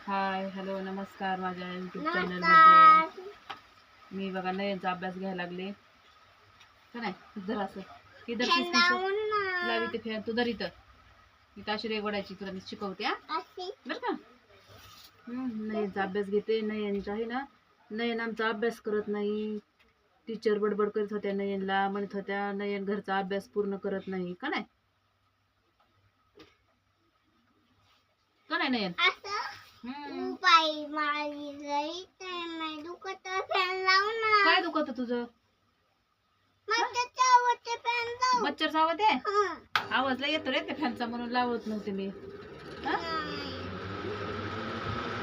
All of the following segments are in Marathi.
हाय हॅलो नमस्कार माझ्या यूट्यूब चॅनल नमस्कार. मध्ये मी बघा नयनचा अभ्यास घ्यायला लागले का नाही जरा असं इधर फॅन लावून ना. लावी ते फॅन तू धर इथं इथं अशी रेगोडायची तुला मी शिकवते हा अशी. बरं का नयनचा अभ्यास घेते नयनचा आहे ना नयन आमचा अभ्यास करत नाही टीचर बडबड करत होत्या नयनला म्हणत होत्या नयन घरचा अभ्यास पूर्ण करत नाही का नाही नयन असं बाई माझी लई नाही दुखत फॅन लावून ना. काय दुखत तुझं मच्छर चावते फॅन लावून. मच्छर चावत आहे आवाज लय येतो रे त्या फॅनचा म्हणून लावत नव्हते मी हा?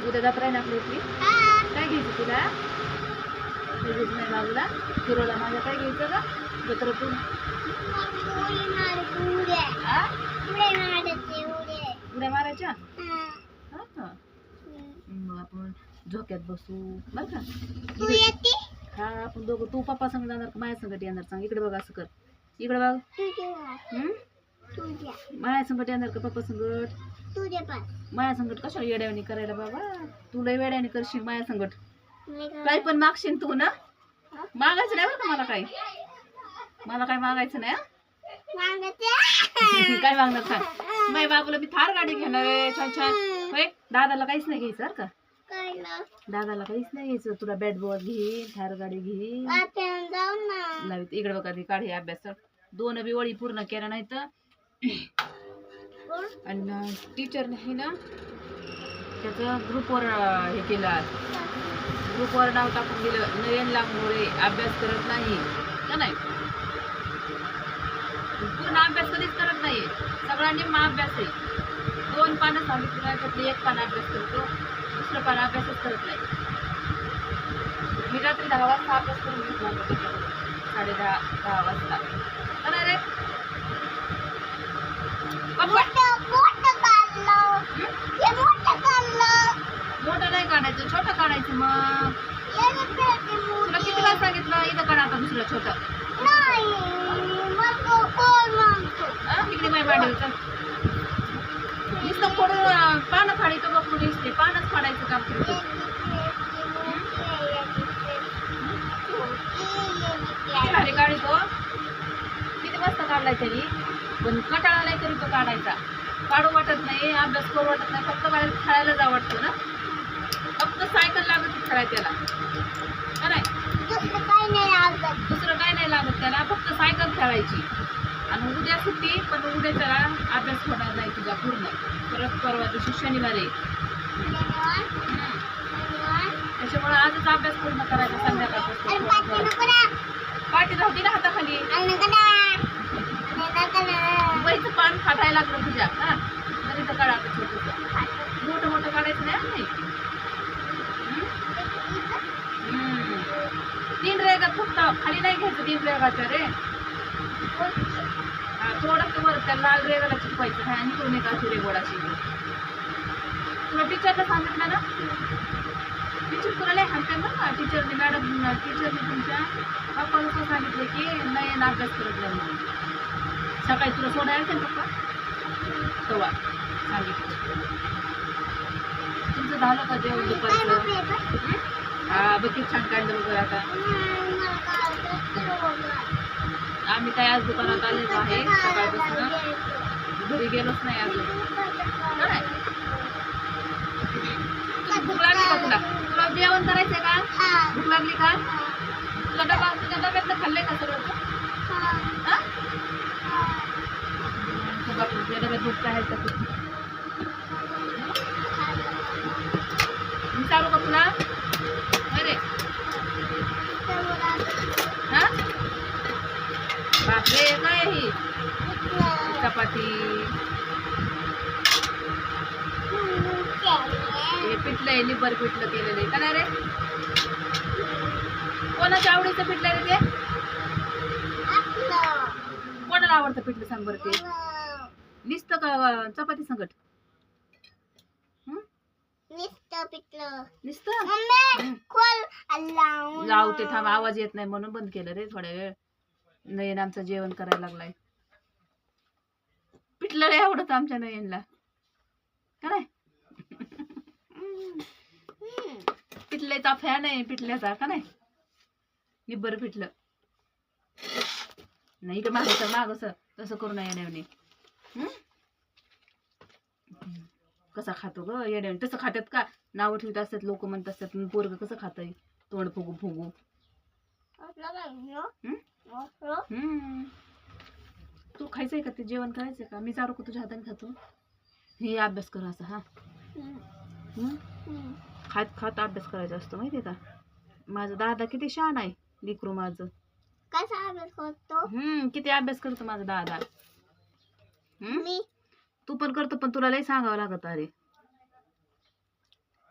उद्या जात राहील आपली इथली काय घ्यायचं तुला काही घ्यायचं नाही बाबूला फिरवला माझ्या काय घ्यायचं का जत्रातून उड्या मारायच्या हा का मग आपण झोक्यात बसू बर का हा आपण दोघं तू पप्पा संग जाणार का माझ्या संगत येणार सांग इकडे बघ असं कर इकडे बघ माझ्या संगत येणार का पप्पा संगत माझ्या संगत कशाला येड्यावणी करायला बाबा तुला वेड्याने करशील माझ्या संगत काही पण मागशील तू ना मागायचं नाही बरं का मला काय मागायचं नाही काय मागणार सांग माझ्या बाबूला मी थार गाडी घेणार आहे छान छान होय दादाला काहीच नाही घ्यायचं बरं का दादाला काहीच नाही घ्यायचं तुला बॅट बॉल घे थार गाडी घे लावित इकडे बघा ती काढी अभ्यास दोन बी वळी पूर्ण केला नाही तर आणि टीचर नाही ना त्याचं ग्रुपवर हे केलं ग्रुपवर नाव टाकून दिलं नयनला मुळे अभ्यास करत नाही का नाही पूर्ण अभ्यास कधीच करत नाही सगळा निम्मा अभ्यास आहे 2 पानं सांगितलं त्यातली 1 पान अभ्यास करतो दुसरं पान अभ्यासच करत नाही मी रात्री 10 वाजता अभ्यास करून घेतला होता 10:30 वाजता का रे मोठं नाही काढायचं छोटं काढायचं मग तुला किती वेळा सांगितलं इथं काढा आता दुसरं छोटं इकडे माय मांडीवर नुसतं फोडून पानं फाडायचं बघ कुठे दिसते पानच फाडायचं काम करतो किती काढतो किती वाजता काढलाय तरी पण कटाळा नाही तरी तो काढायचा काढू वाटत नाही अभ्यास करू वाटत नाही फक्त बाहेर खेळायला जावं वाटतं ना फक्त सायकल लागत खेळायला त्याला का नाही दुसरं काय नाही लागत त्याला फक्त सायकल खेळायची आणि उद्या सुट्टी पण उद्या त्याला अभ्यास होणार नाही तुझा पूर्ण परत परवा दिवशी शनिवार आहे त्याच्यामुळे आजच अभ्यास पूर्ण करायचा संध्याकाळपासून पाठी राहते ना हाताखाली वहीचं पान फाटायला लागलं तुझ्या हा तरी तर काढा आता छोटंसं मोठं मोठं काढायचं नाही 3 रेगात फक्त खाली नाही घ्यायचं 3 रेगाच्या रे थोडं वर त्या लाल रेगाला चिपवायचं काय आणि करून एका अशी रेगोडाशी तुला टीचरला सांगितलं ना टीचर तुला लय हाणते बरं टीचरने मॅडम टीचरने तुमच्या पप्पाला सांगितलं की नयन अभ्यास करत नाही म्हणून सकाळी तुला सोडायला येईल पप्पा तेव्हा सांगितलं तुमचं झालं का जेवण दुपारचं हा बघ छान काढलं वगैरे आता आम्ही काय आज दुकानात आलेलो आहे सकाळपासून घरी गेलोच नाही अजून काय भूक लागली का तुला जेवण करायचंय का भूक लागली का तुझ्या डब्यातलं खाल्लंय का सगळं तुझ्या डब्यात भूक काय आहे का विचारू का तुला अरे हा बापरे काय ही चपाती हे पिठलं आहे लिंबर पिठलं केलेलं आहे का नाही रे कोणाच्या आवडीचं पिठलं आहे रे ते कोणाला आवडतं पिठलं सांग बरं ते नुसतं का चपाती संकट लावते थांब आवाज येत नाही म्हणून बंद केलं रे थोड्या वेळ नयन आमचं जेवण करायला लागलाय पिठलं रे आवडत आमच्या नयनला का नाही पिठल्याचा फॅन आहे पिठल्याचा का नाही निब्बर पिठलं नाही इकडे मागस तसं करू नये येण्याने कसा खातो ग येड्याने तसं खात्यात का नाव ठेवत असतात लोक म्हणत असतात पोरग कसं खातय तोंड फुगू फुगू तू खायचंय का ते जेवण करायचंय का मी चारू का तुझ्या हाताने खातो हे अभ्यास कर असा हा खात खात अभ्यास करायचा असतो माहितीये का माझा दादा किती शहाण आहे लेकरू माझं कसा अभ्यास करतो किती अभ्यास करतो माझा दादा तू पण करतो पण तुला लय सांगावं लागत अरे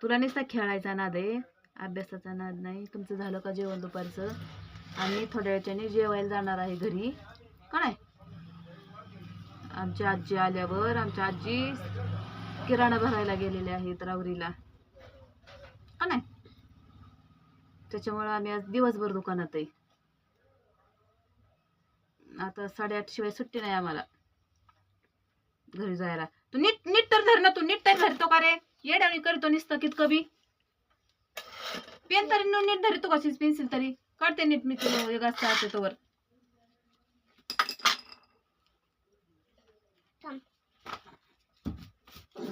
तुला नुसता खेळायचा नाद आहे अभ्यासाचा नाद नाही तुमचं झालं का जेवण दुपारचं आम्ही थोड्या वेळाने जेवायला जाणार आहे घरी का नाही आमची आजी आल्यावर आमच्या आजी किराणा भरायला गेलेले आहेत रावरीला का नाही त्याच्यामुळे आम्ही आज दिवसभर दुकानात आहे आता 8:30 शिवाय सुट्टी नाही आम्हाला घरी जायला तू नीट नीट तर धर ना तू नीट तर धरतो का रे येड्याने करतो नुसतं कितकं बी पेन तरी नीट धरतो कशीच पेन्सिल तरी काढते नीट मी तुला एक असता तोवर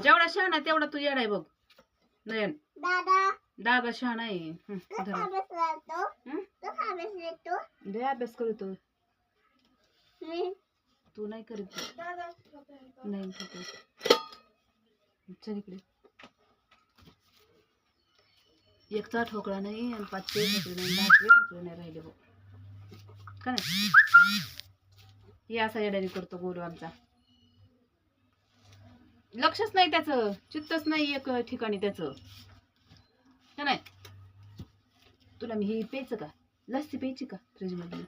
जेवढा शहाणा आहे तेवढा तू येडाय बघ नयन दादा शहाणा आहे लय अभ्यास करतो तू नाही करीत नाही चल इकडे एकचा ठोकळा नाही आणि 5 ठोकळे नाही 10 ठोकळे नाही राहिले बघ का नाही हे असा येड्याने करतो गोलू आमचा लक्षच नाही त्याचं चित्तच नाही एक ठिकाणी त्याचं का नाही तुला मी हे प्यायचं का लस्सी प्यायची का फ्रीज मध्ये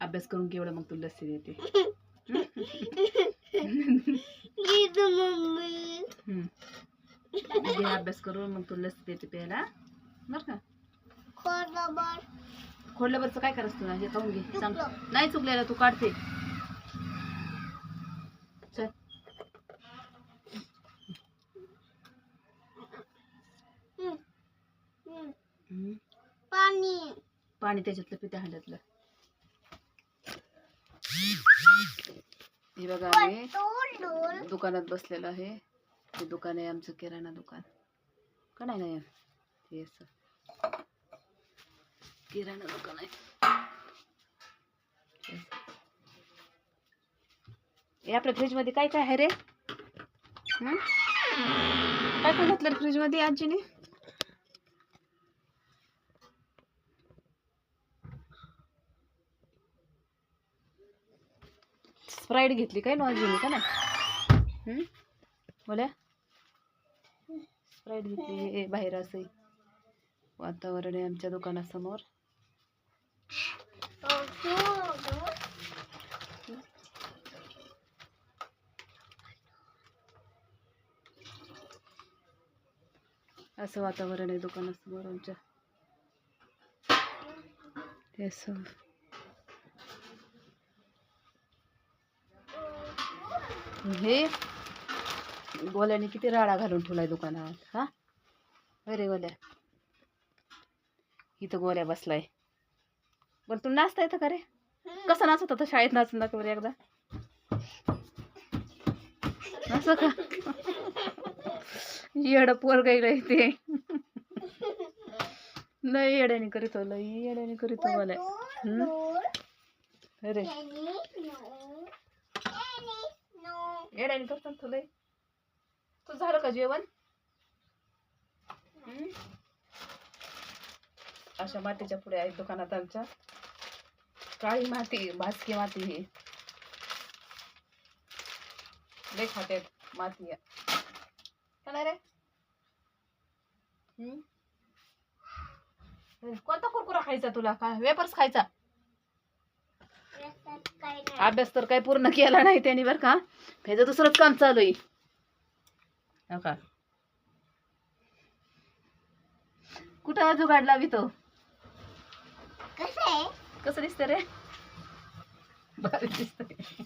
अभ्यास करून केवढं मग तू लस्सी देते अभ्यास करून मग तू लस्सी देते प्यायला बर का खोडल्यावरच काय करायचं तुला हे खाऊन घे सांग नाही चुकलेला तू काढते चल पाणी त्याच्यातलं पित्या हांड्यातलं हे बघा आम्ही दुकानात बसलेलो आहे हे दुकान आहे आमचं किराणा दुकान का नाही हे असं किराणा दुकान आहे हे आपल्या फ्रीज मध्ये काय काय आहे रे काय काय घातलं फ्रीज मध्ये आजीने स्प्राईट घेतली काय नॉजीने का नाही बोल्या स्प्राईट घेतली बाहेर असं वातावरण आहे आमच्या दुकानासमोर असं वातावरण आहे दुकानासमोर आमच्या हे गोल्याने किती राडा घालून ठेवलाय दुकानात हा अरे गोल्या इथं गोल्या बसलाय बरं तू नाचता येतं का रे कसं नाचत होतं शाळेत नाचून दाखव बरं एकदा असं का येड पोरग ते लय येड्याने करीतो लय येड्याने करीतो गोल्या अरे येड्याने करतो तू लय तू झालं का जेवण अशा मातीच्या पुढे आहेत दुकानात आमच्या काळी माती भासकी माती ही लय खात्यात माती रे कोणता कुरकुरा खायचा तुला काय वेपर्स खायचा अभ्यास तर काही पूर्ण केला नाही त्याने बर का त्याचं दुसरंच काम चालू आहे का कुठं जुगाड लावी तो कसं दिसतं रे भारी दिसतंय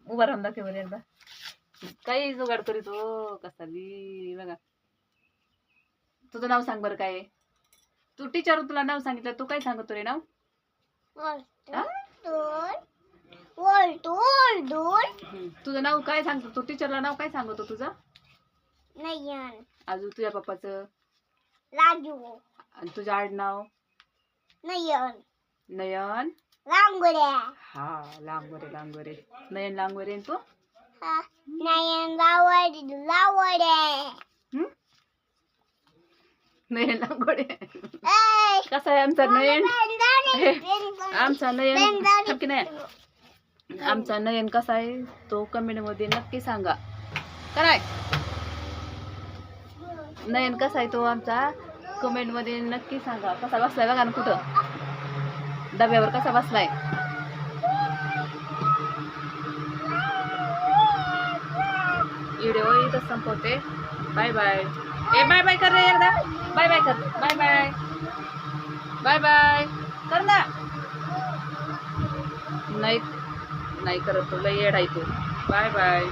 उभा राहून दाखव बरं एकदा काही जुगाड करीतो कसा बी बघा तुझं नाव सांग बरं काय आहे? तू टीचर तुला नाव सांगितलं, तू काय सांगतो रे नाव? हा? तुझं नाव काय सांगतो? तू टीचरला नाव काय सांगतो तुझं? नयन अजून तुझ्या पप्पाचं राजू आणि तुझं आडनाव? नयन नयन रांगोळ्या हा, लांगोरे लांगोरे. नयन लांगोरे. आणि तू? नयन लावडे हम्म? नयन लांगोरे. कसा आहे आमचा नयन? आमचा नयन थांब की नाही. आमचा नयन कसा आहे तो कमेंट मध्ये नक्की सांगा. काय नयन कसा आहे तो आमचा कमेंट मध्ये नक्की सांगा. कसा बसलाय बघा ना, कुठं डब्यावर कसा बसलाय. व्हिडिओ इथं संपवते. Bye bye. ए बाय बाय कर रे एकदा. बाय बाय कर. Bye bye. बाय बाय कर ना. नाही नाही करत, तुला येड आहे तू. Bye bye.